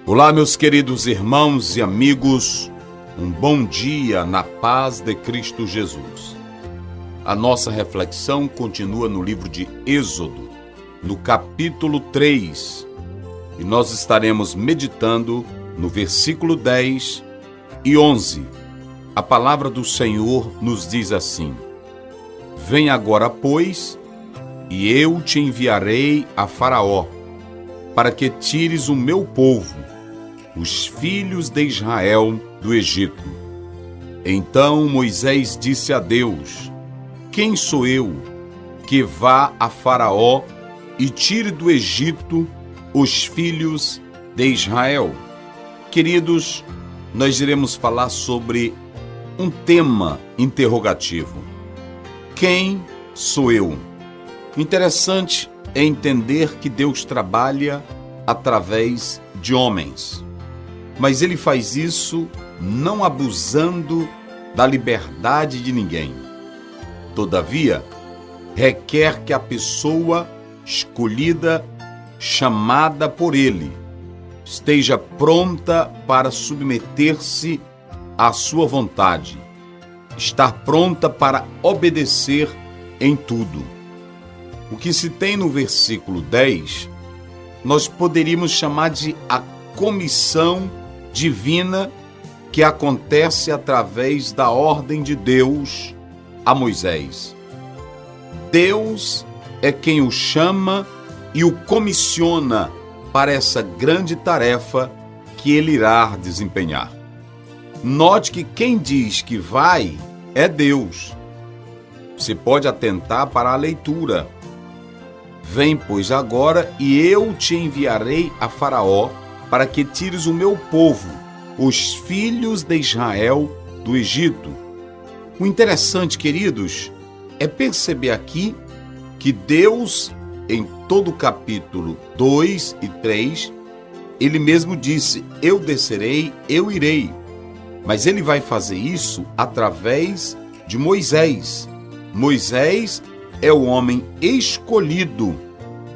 Olá, meus queridos irmãos e amigos, um bom dia na paz de Cristo Jesus. A nossa reflexão continua no livro de Êxodo, no capítulo 3, e nós estaremos meditando no versículo 10 e 11. A palavra do Senhor nos diz assim: Vem agora, pois, e eu te enviarei a Faraó, para que tires o meu povo, os filhos de Israel, do Egito. Então Moisés disse a Deus: Quem sou eu que vá a Faraó e tire do Egito os filhos de Israel? Queridos, nós iremos falar sobre um tema interrogativo. Quem sou eu? Interessante é entender que Deus trabalha através de homens, mas Ele faz isso não abusando da liberdade de ninguém. Todavia, requer que a pessoa escolhida, chamada por Ele, esteja pronta para submeter-se à sua vontade, estar pronta para obedecer em tudo. O que se tem no versículo 10, nós poderíamos chamar de a comissão divina que acontece através da ordem de Deus a Moisés. Deus é quem o chama e o comissiona para essa grande tarefa que ele irá desempenhar. Note que quem diz que vai é Deus. Você pode atentar para a leitura. Vem, pois, agora, e eu te enviarei a Faraó, para que tires o meu povo, os filhos de Israel, do Egito. O interessante, queridos, é perceber aqui que Deus, em todo o capítulo 2 e 3, Ele mesmo disse: Eu descerei, eu irei. Mas Ele vai fazer isso através de Moisés. Moisés é o homem escolhido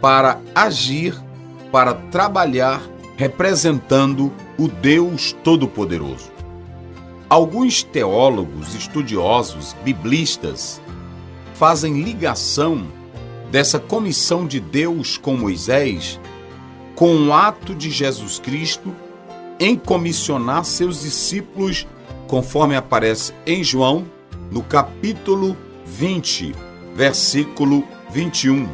para agir, para trabalhar, representando o Deus Todo-Poderoso. Alguns teólogos, estudiosos, biblistas, fazem ligação dessa comissão de Deus com Moisés com o ato de Jesus Cristo em comissionar seus discípulos, conforme aparece em João, no capítulo 20, versículo 21.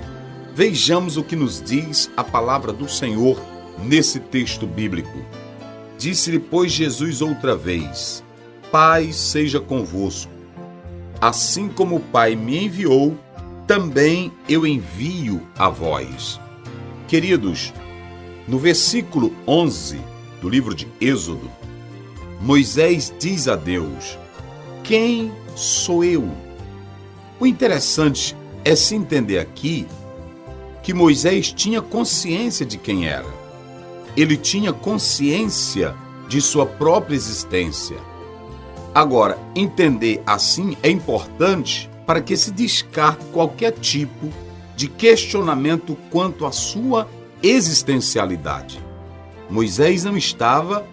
Vejamos o que nos diz a palavra do Senhor nesse texto bíblico. Disse-lhe, pois, Jesus outra vez: Pai seja convosco. Assim como o Pai me enviou, também eu envio a vós. Queridos, no versículo 11 do livro de Êxodo, Moisés diz a Deus: Quem sou eu? O interessante é se entender aqui que Moisés tinha consciência de quem era. Ele tinha consciência de sua própria existência. Agora, entender assim é importante para que se descarte qualquer tipo de questionamento quanto à sua existencialidade. Moisés não estava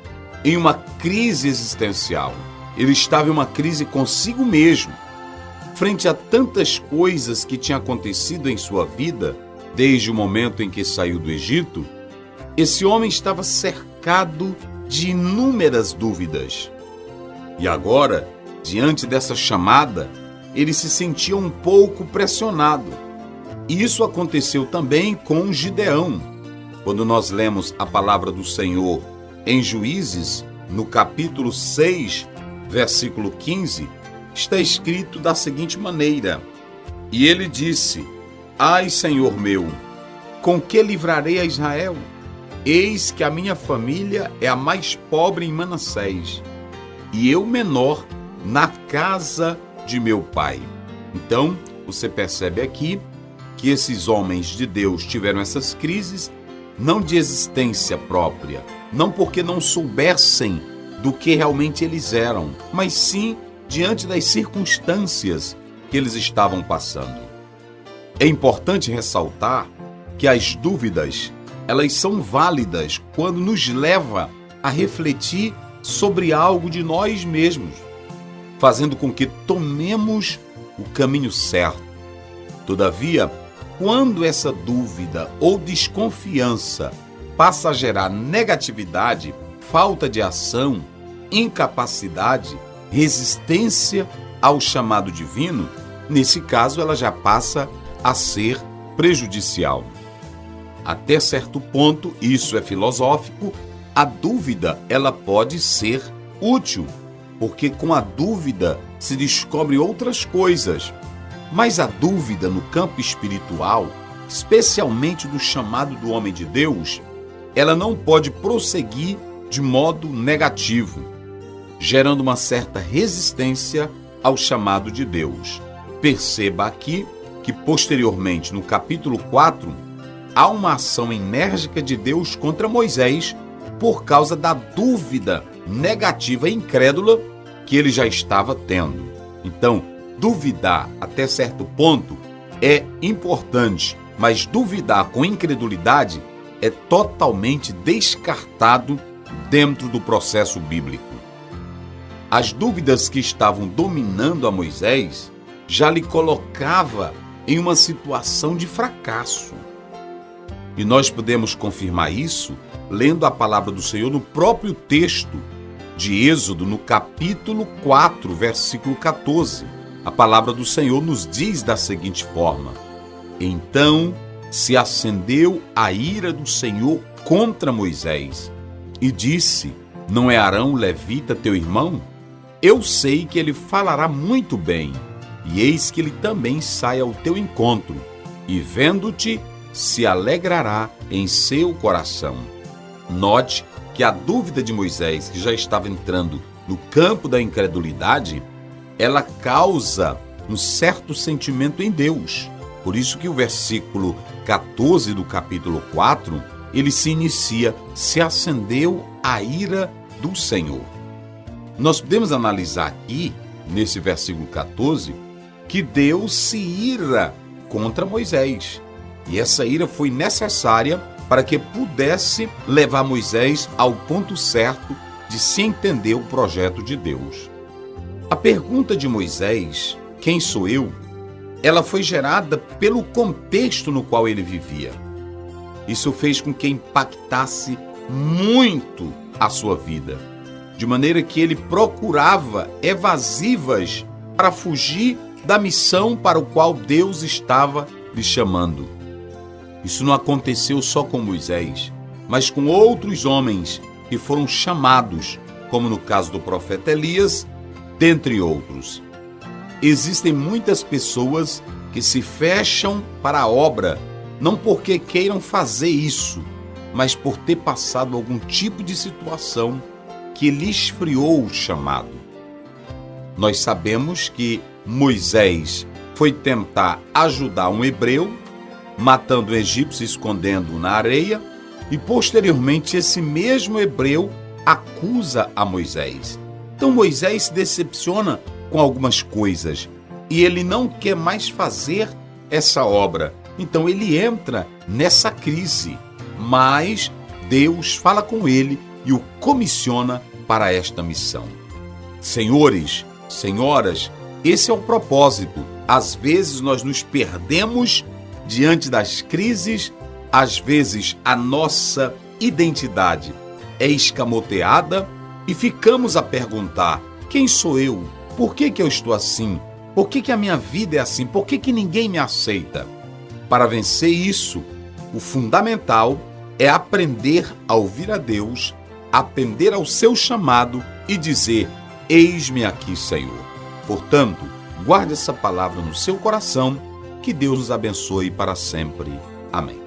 em uma crise existencial. Ele estava em uma crise consigo mesmo. Frente a tantas coisas que tinham acontecido em sua vida, desde o momento em que saiu do Egito, esse homem estava cercado de inúmeras dúvidas. E agora, diante dessa chamada, ele se sentia um pouco pressionado. E isso aconteceu também com Gideão. Quando nós lemos a palavra do Senhor em Juízes, no capítulo 6, versículo 15, está escrito da seguinte maneira: E ele disse: Ai, Senhor meu, com que livrarei a Israel? Eis que a minha família é a mais pobre em Manassés, e eu menor na casa de meu pai. Então, você percebe aqui que esses homens de Deus tiveram essas crises não de existência própria, não porque não soubessem do que realmente eles eram, mas sim diante das circunstâncias que eles estavam passando. É importante ressaltar que as dúvidas elas são válidas quando nos leva a refletir sobre algo de nós mesmos, fazendo com que tomemos o caminho certo. Todavia, quando essa dúvida ou desconfiança passa a gerar negatividade, falta de ação, incapacidade, resistência ao chamado divino, nesse caso ela já passa a ser prejudicial. Até certo ponto, isso é filosófico, a dúvida ela pode ser útil, porque com a dúvida se descobre outras coisas. Mas a dúvida no campo espiritual, especialmente do chamado do homem de Deus, ela não pode prosseguir de modo negativo, gerando uma certa resistência ao chamado de Deus. Perceba aqui que posteriormente, no capítulo 4, há uma ação enérgica de Deus contra Moisés por causa da dúvida negativa e incrédula que ele já estava tendo. Então, duvidar até certo ponto é importante, mas duvidar com incredulidade é totalmente descartado dentro do processo bíblico. As dúvidas que estavam dominando a Moisés já lhe colocava em uma situação de fracasso. E nós podemos confirmar isso lendo a palavra do Senhor no próprio texto de Êxodo, no capítulo 4, versículo 14. A palavra do Senhor nos diz da seguinte forma: Então se acendeu a ira do Senhor contra Moisés e disse: Não é Arão levita teu irmão? Eu sei que ele falará muito bem, e eis que ele também sai ao teu encontro, e vendo-te, se alegrará em seu coração. Note que a dúvida de Moisés, que já estava entrando no campo da incredulidade, ela causa um certo sentimento em Deus. Por isso que o versículo 14 do capítulo 4, ele se inicia: se acendeu a ira do Senhor. Nós podemos analisar aqui, nesse versículo 14, que Deus se ira contra Moisés. E essa ira foi necessária para que pudesse levar Moisés ao ponto certo de se entender o projeto de Deus. A pergunta de Moisés, quem sou eu? Ela foi gerada pelo contexto no qual ele vivia. Isso fez com que impactasse muito a sua vida, de maneira que ele procurava evasivas para fugir da missão para o qual Deus estava lhe chamando. Isso não aconteceu só com Moisés, mas com outros homens que foram chamados, como no caso do profeta Elias, dentre outros. Existem muitas pessoas que se fecham para a obra, não porque queiram fazer isso, mas por ter passado algum tipo de situação que lhe esfriou o chamado. Nós sabemos que Moisés foi tentar ajudar um hebreu, matando um egípcio e escondendo-o na areia, e posteriormente esse mesmo hebreu acusa a Moisés. Então Moisés se decepciona com algumas coisas e ele não quer mais fazer essa obra. Então ele entra nessa crise, mas Deus fala com ele e o comissiona para esta missão. Senhores, senhoras, esse é o propósito. Às vezes nós nos perdemos diante das crises, às vezes a nossa identidade é escamoteada e ficamos a perguntar: quem sou eu? Por que eu estou assim? Por que a minha vida é assim? Por que ninguém me aceita? Para vencer isso, o fundamental é aprender a ouvir a Deus, atender ao seu chamado e dizer: eis-me aqui, Senhor. Portanto, guarde essa palavra no seu coração, que Deus nos abençoe para sempre. Amém.